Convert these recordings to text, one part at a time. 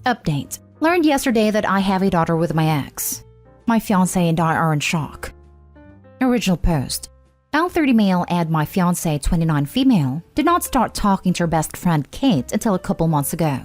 Update. Learned yesterday that I have a daughter with my ex. My fiancé and I are in shock. Original post. L30 male and my fiancé 29 female did not start talking to her best friend Kate until a couple months ago.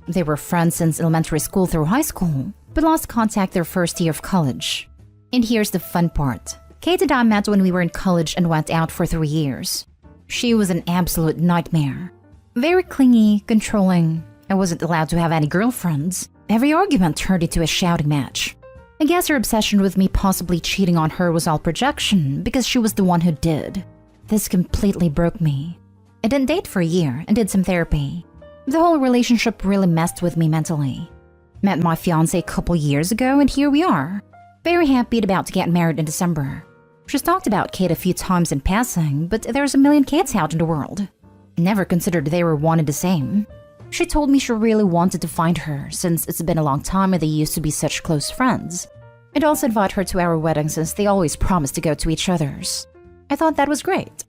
They were friends since elementary school through high school, but lost contact their first year of college. And here's the fun part. Kate and I met when we were in college and went out for 3 years. She was an absolute nightmare. Very clingy, controlling. I wasn't allowed to have any girlfriends. Every argument turned into a shouting match. I guess her obsession with me possibly cheating on her was all projection because she was the one who did. This completely broke me. I didn't date for a year and did some therapy. The whole relationship really messed with me mentally. Met my fiancé a couple years ago and here we are. Very happy and about to get married in December. She's talked about Kate a few times in passing, but there's a million Kates out in the world. Never considered they were one and the same. She told me she really wanted to find her since it's been a long time and they used to be such close friends. I'd also invite her to our wedding since they always promised to go to each other's. I thought that was great.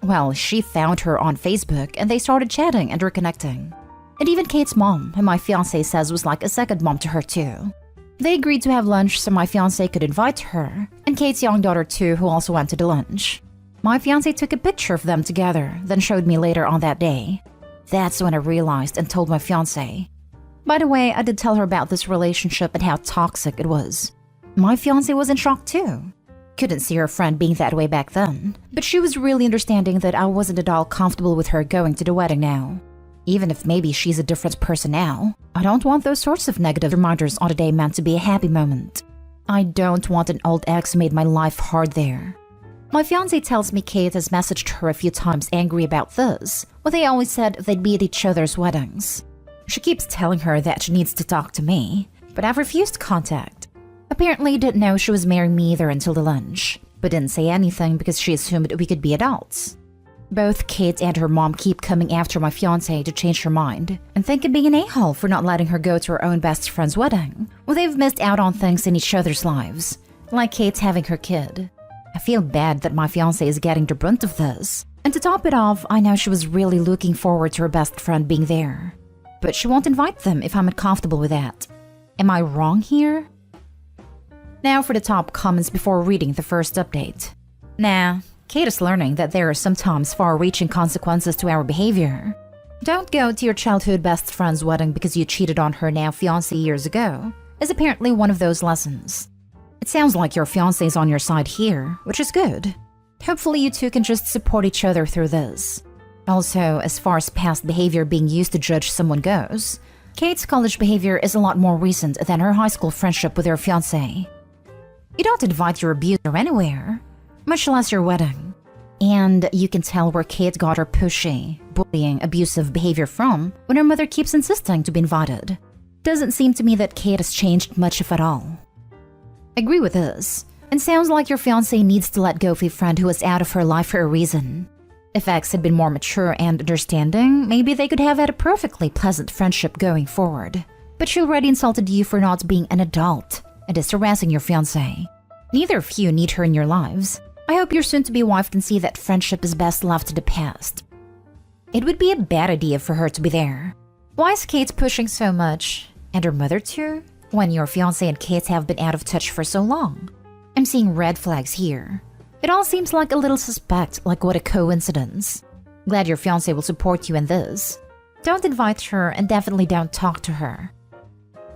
Well, she found her on Facebook and they started chatting and reconnecting. And even Kate's mom, who my fiancé says was like a second mom to her too. They agreed to have lunch so my fiancé could invite her, and Kate's young daughter too, who also went to the lunch. My fiancé took a picture of them together, then showed me later on that day. That's when I realized and told my fiancé. By the way, I did tell her about this relationship and how toxic it was. My fiancé was in shock too. Couldn't see her friend being that way back then, but she was really understanding that I wasn't at all comfortable with her going to the wedding now. Even if maybe she's a different person now, I don't want those sorts of negative reminders on a day meant to be a happy moment. I don't want an old ex who made my life hard there. My fiancé tells me Kate has messaged her a few times angry about this, but they always said they'd be at each other's weddings. She keeps telling her that she needs to talk to me, but I've refused contact. Apparently didn't know she was marrying me either until the lunch, but didn't say anything because she assumed we could be adults. Both Kate and her mom keep coming after my fiancé to change her mind and think of being an a-hole for not letting her go to her own best friend's wedding when they've missed out on things in each other's lives, like Kate's having her kid. I feel bad that my fiancé is getting the brunt of this, and to top it off, I know she was really looking forward to her best friend being there. But she won't invite them if I'm uncomfortable with that. Am I wrong here? Now for the top comments before reading the first update. Nah. Kate is learning that there are sometimes far-reaching consequences to our behavior. Don't go to your childhood best friend's wedding because you cheated on her now fiancé years ago, is apparently one of those lessons. It sounds like your fiancé is on your side here, which is good. Hopefully you two can just support each other through this. Also, as far as past behavior being used to judge someone goes, Kate's college behavior is a lot more recent than her high school friendship with her fiancé. You don't invite your abuser anywhere, much less your wedding. And you can tell where Kate got her pushy, bullying, abusive behavior from when her mother keeps insisting to be invited. Doesn't seem to me that Kate has changed much if at all. Agree with this, and sounds like your fiancé needs to let go of a friend who is out of her life for a reason. If X had been more mature and understanding, maybe they could have had a perfectly pleasant friendship going forward. But she already insulted you for not being an adult and is harassing your fiancé. Neither of you need her in your lives. I hope your soon-to-be wife can see that friendship is best left to the past. It would be a bad idea for her to be there. Why is Kate pushing so much? And her mother too? When your fiancé and Kate have been out of touch for so long? I'm seeing red flags here. It all seems like a little suspect, like what a coincidence. Glad your fiancé will support you in this. Don't invite her and definitely don't talk to her.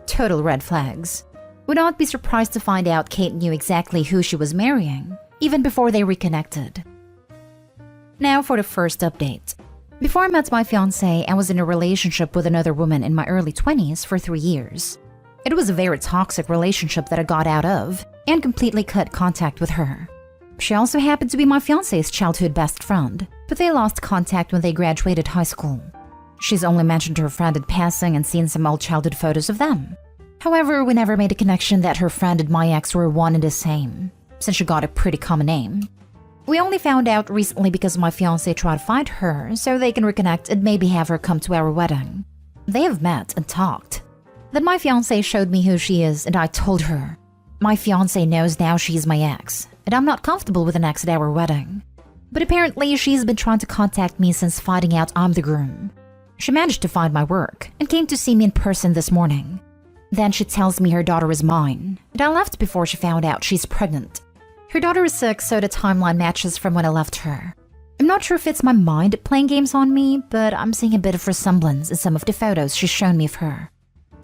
Total red flags. Would not be surprised to find out Kate knew exactly who she was marrying, even before they reconnected. Now for the first update. Before I met my fiancé, I was in a relationship with another woman in my early 20s for 3 years. It was a very toxic relationship that I got out of and completely cut contact with her. She also happened to be my fiancé's childhood best friend, but they lost contact when they graduated high school. She's only mentioned her friend in passing and seen some old childhood photos of them. However, we never made a connection that her friend and my ex were one and the same, since she got a pretty common name. We only found out recently because my fiancé tried to find her so they can reconnect and maybe have her come to our wedding. They have met and talked. Then my fiancé showed me who she is and I told her. My fiancé knows now she's my ex, and I'm not comfortable with an ex at our wedding. But apparently she's been trying to contact me since finding out I'm the groom. She managed to find my work and came to see me in person this morning. Then she tells me her daughter is mine, and I left before she found out she's pregnant. Her daughter is 6, so the timeline matches from when I left her. I'm not sure if it's my mind playing games on me, but I'm seeing a bit of resemblance in some of the photos she's shown me of her.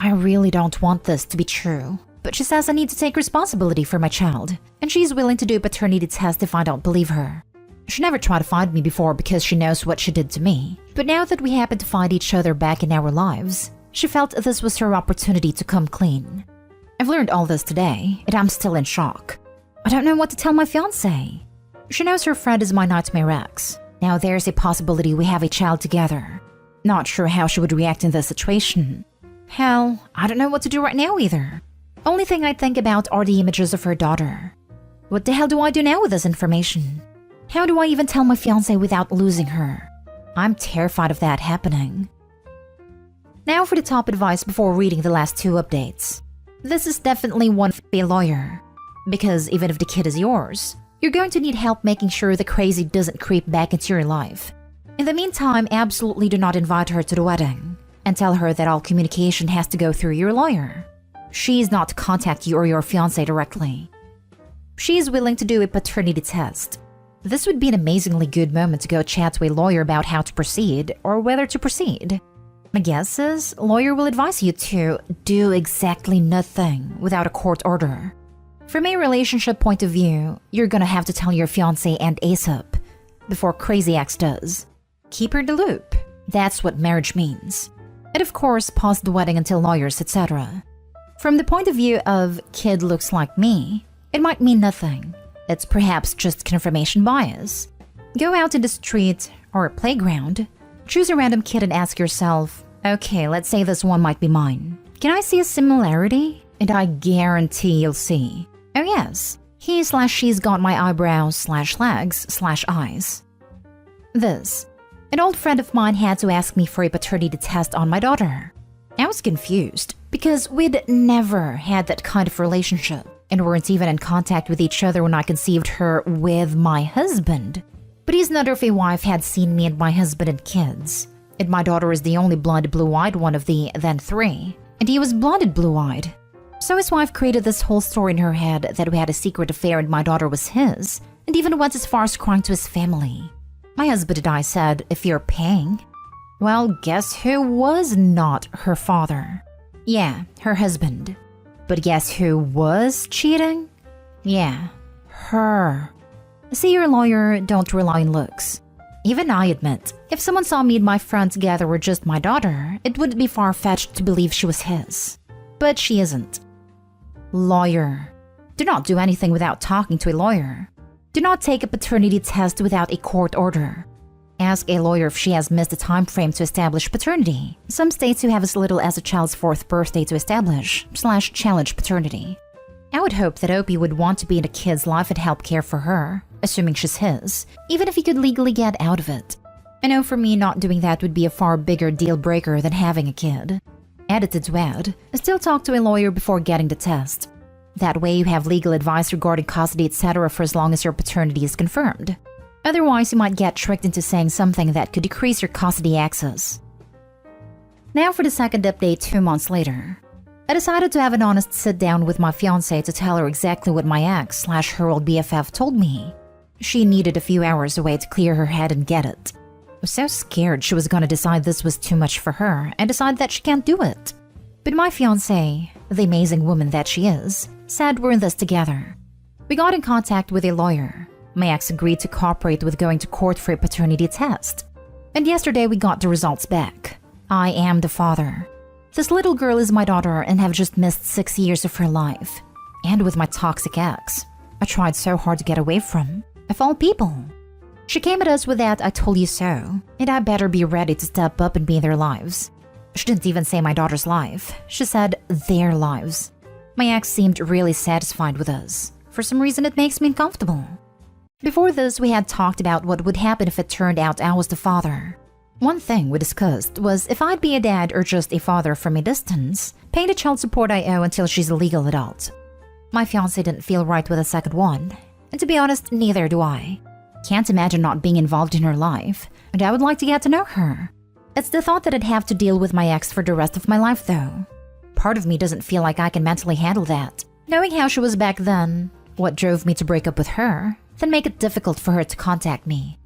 I really don't want this to be true, but she says I need to take responsibility for my child, and she's willing to do a paternity test if I don't believe her. She never tried to find me before because she knows what she did to me, but now that we happen to find each other back in our lives, she felt this was her opportunity to come clean. I've learned all this today, and I'm still in shock. I don't know what to tell my fiancé. She knows her friend is my nightmare ex. Now there's a possibility we have a child together. Not sure how she would react in this situation. Hell, I don't know what to do right now either. Only thing I think about are the images of her daughter. What the hell do I do now with this information? How do I even tell my fiancé without losing her? I'm terrified of that happening. Now for the top advice before reading the last 2 updates. This is definitely one for a lawyer. Because even if the kid is yours, you're going to need help making sure the crazy doesn't creep back into your life. In the meantime, absolutely do not invite her to the wedding, and tell her that all communication has to go through your lawyer. She is not to contact you or your fiancé directly. She is willing to do a paternity test. This would be an amazingly good moment to go chat to a lawyer about how to proceed or whether to proceed. My guess is a lawyer will advise you to do exactly nothing without a court order. From a relationship point of view, you're gonna have to tell your fiancé and ASAP before crazy ex does. Keep her in the loop. That's what marriage means. And of course, pause the wedding until lawyers, etc. From the point of view of kid looks like me, it might mean nothing. It's perhaps just confirmation bias. Go out in the street or a playground, choose a random kid and ask yourself, okay, let's say this one might be mine. Can I see a similarity? And I guarantee you'll see. Oh yes, he/she's got my eyebrows/legs/eyes. An old friend of mine had to ask me for a paternity test on my daughter. I was confused because we'd never had that kind of relationship and weren't even in contact with each other when I conceived her with my husband. But his nut of a wife had seen me and my husband and kids, and my daughter is the only blonde blue-eyed one of the then 3, and he was blonde blue-eyed. So his wife created this whole story in her head that we had a secret affair and my daughter was his, and even went as far as crying to his family. My husband and I said, if you're paying. Well, guess who was not her father? Yeah, her husband. But guess who was cheating? Yeah, her. See your lawyer, don't rely on looks. Even I admit, if someone saw me and my friend together were just my daughter, it wouldn't be far-fetched to believe she was his. But she isn't. Lawyer. Do not do anything without talking to a lawyer. Do not take a paternity test without a court order. Ask a lawyer if she has missed a time frame to establish paternity. Some states who have as little as a child's 4th birthday to establish/challenge paternity. I would hope that Opie would want to be in a kid's life and help care for her, assuming she's his, even if he could legally get out of it. I know for me not doing that would be a far bigger deal breaker than having a kid. Edited to add, still talk to a lawyer before getting the test. That way you have legal advice regarding custody etc. for as long as your paternity is confirmed. Otherwise you might get tricked into saying something that could decrease your custody access. Now for the second update 2 months later. I decided to have an honest sit down with my fiancée to tell her exactly what my ex/her old BFF told me. She needed a few hours away to clear her head and get it. I was so scared she was gonna decide this was too much for her and decide that she can't do it. But my fiancée, the amazing woman that she is, said we're in this together. We got in contact with a lawyer. My ex agreed to cooperate with going to court for a paternity test. And yesterday we got the results back. I am the father. This little girl is my daughter and have just missed 6 years of her life. And with my toxic ex, I tried so hard to get away from, of all people. She came at us with that I told you so, and I better be ready to step up and be in their lives. She didn't even say my daughter's life, she said their lives. My ex seemed really satisfied with us. For some reason it makes me uncomfortable. Before this, we had talked about what would happen if it turned out I was the father. One thing we discussed was if I'd be a dad or just a father from a distance, paying the child support I owe until she's a legal adult. My fiancé didn't feel right with the second one, and to be honest, neither do I. Can't imagine not being involved in her life, and I would like to get to know her. It's the thought that I'd have to deal with my ex for the rest of my life, though. Part of me doesn't feel like I can mentally handle that. Knowing how she was back then, what drove me to break up with her, then make it difficult for her to contact me.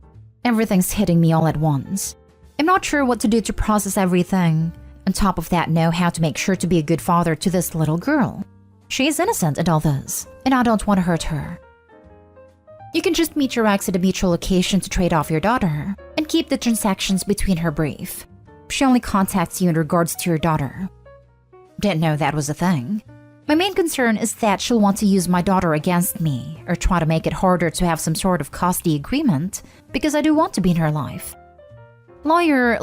Everything's hitting me all at once. I'm not sure what to do to process everything. On top of that, know how to make sure to be a good father to this little girl. She is innocent in all this, and I don't want to hurt her. You can just meet your ex at a mutual location to trade off your daughter, and keep the transactions between her brief. She only contacts you in regards to your daughter. Didn't know that was a thing. My main concern is that she'll want to use my daughter against me, or try to make it harder to have some sort of custody agreement, because I do want to be in her life. Lawyer.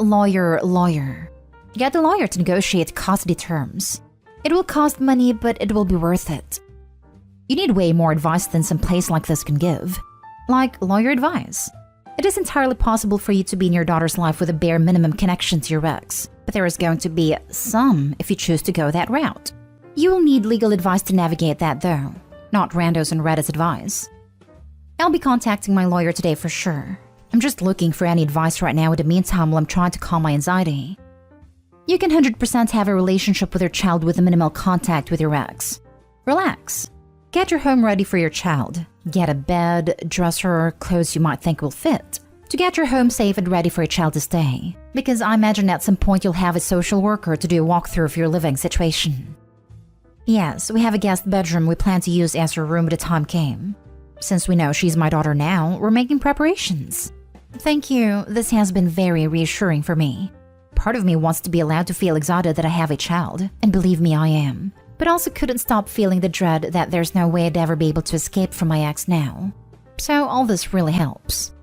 Get a lawyer to negotiate custody terms. It will cost money, but it will be worth it. You need way more advice than some place like this can give. Like lawyer advice. It is entirely possible for you to be in your daughter's life with a bare minimum connection to your ex, but there is going to be some if you choose to go that route. You will need legal advice to navigate that, though, not randos and Reddit's advice. I'll be contacting my lawyer today for sure. I'm just looking for any advice right now in the meantime while I'm trying to calm my anxiety. You can 100% have a relationship with your child with minimal contact with your ex. Relax. Get your home ready for your child. Get a bed, dresser, clothes you might think will fit. To get your home safe and ready for your child to stay. Because I imagine at some point you'll have a social worker to do a walkthrough of your living situation. Yes, we have a guest bedroom we plan to use as her room when the time came. Since we know she's my daughter now, we're making preparations. Thank you, this has been very reassuring for me. Part of me wants to be allowed to feel excited that I have a child, and believe me, I am. But also couldn't stop feeling the dread that there's no way I'd ever be able to escape from my ex now. So all this really helps.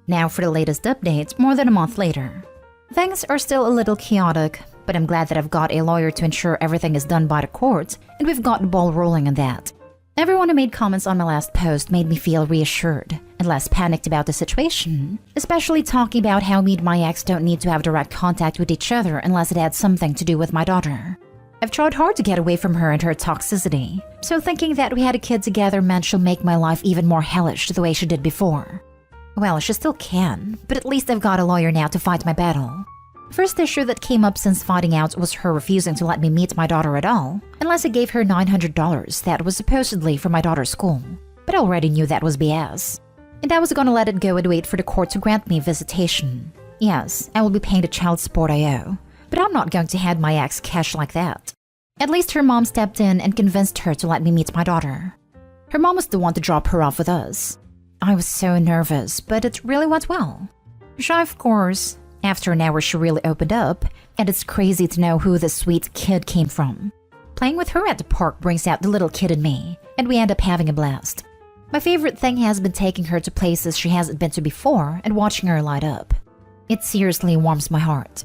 Now for the latest update, more than a month later. Things are still a little chaotic, but I'm glad that I've got a lawyer to ensure everything is done by the court, and we've got the ball rolling on that. Everyone who made comments on my last post made me feel reassured and less panicked about the situation, especially talking about how me and my ex don't need to have direct contact with each other unless it had something to do with my daughter. I've tried hard to get away from her and her toxicity, so thinking that we had a kid together meant she'll make my life even more hellish the way she did before. Well, she still can, but at least I've got a lawyer now to fight my battle. First issue that came up since finding out was her refusing to let me meet my daughter at all, unless I gave her $900 that was supposedly for my daughter's school. But I already knew that was BS. And I was gonna let it go and wait for the court to grant me visitation. Yes, I will be paying the child support I owe, but I'm not going to hand my ex cash like that. At least her mom stepped in and convinced her to let me meet my daughter. Her mom was the one to drop her off with us. I was so nervous, but it really went well. Shy, of course. After an hour, she really opened up, and it's crazy to know who this sweet kid came from. Playing with her at the park brings out the little kid in me, and we end up having a blast. My favorite thing has been taking her to places she hasn't been to before and watching her light up. It seriously warms my heart.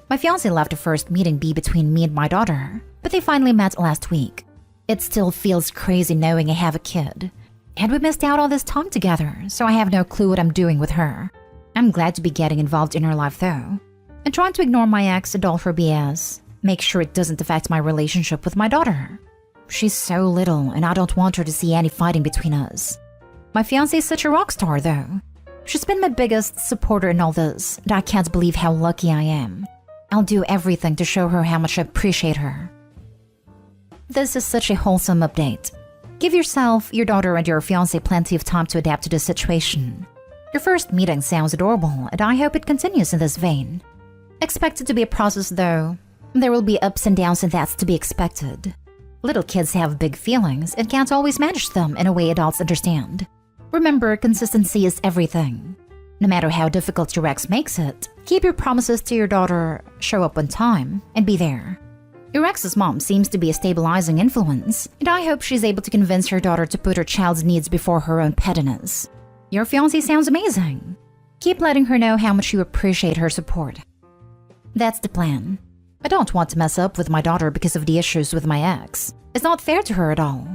My fiancé left the first meeting be between me and my daughter, but they finally met last week. It still feels crazy knowing I have a kid. And we missed out all this time together, so I have no clue what I'm doing with her. I'm glad to be getting involved in her life though, and trying to ignore my ex and all her BS. Make sure it doesn't affect my relationship with my daughter. She's so little and I don't want her to see any fighting between us. My fiancé is such a rock star though. She's been my biggest supporter in all this, and I can't believe how lucky I am. I'll do everything to show her how much I appreciate her. This is such a wholesome update. Give yourself, your daughter, and your fiancé plenty of time to adapt to this situation. Your first meeting sounds adorable, and I hope it continues in this vein. Expect it to be a process though. There will be ups and downs, and that's to be expected. Little kids have big feelings and can't always manage them in a way adults understand. Remember, consistency is everything. No matter how difficult your ex makes it, keep your promises to your daughter, show up on time, and be there. Your ex's mom seems to be a stabilizing influence, and I hope she's able to convince her daughter to put her child's needs before her own pettiness. Your fiancé sounds amazing. Keep letting her know how much you appreciate her support. That's the plan. I don't want to mess up with my daughter because of the issues with my ex. It's not fair to her at all.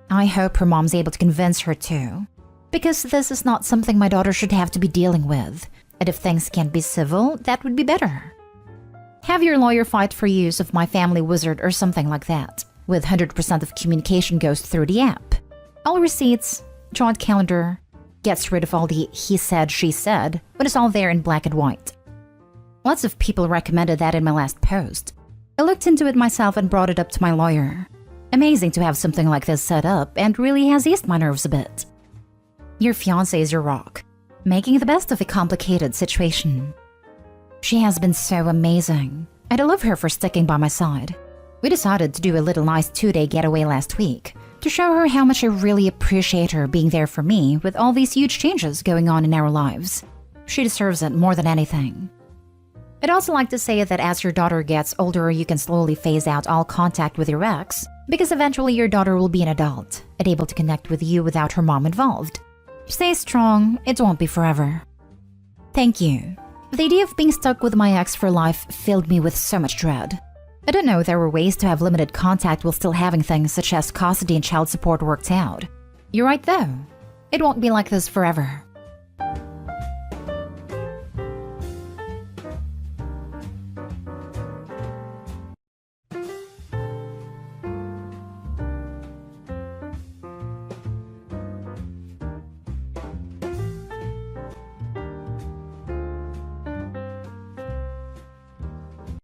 I hope her mom's able to convince her too. Because this is not something my daughter should have to be dealing with. And if things can't be civil, that would be better. Have your lawyer fight for use of My Family Wizard or something like that, with 100% of communication goes through the app. All receipts, joint calendar, gets rid of all the he said, she said, when it's all there in black and white. Lots of people recommended that in my last post. I looked into it myself and brought it up to my lawyer. Amazing to have something like this set up, and really has eased my nerves a bit. Your fiancée is your rock, making the best of a complicated situation. She has been so amazing, and I love her for sticking by my side. We decided to do a little nice 2-day getaway last week to show her how much I really appreciate her being there for me with all these huge changes going on in our lives. She deserves it more than anything. I'd also like to say that as your daughter gets older, you can slowly phase out all contact with your ex, because eventually your daughter will be an adult and able to connect with you without her mom involved. Stay strong, it won't be forever. Thank you. The idea of being stuck with my ex for life filled me with so much dread. I didn't know there were ways to have limited contact while still having things such as custody and child support worked out. You're right though. It won't be like this forever.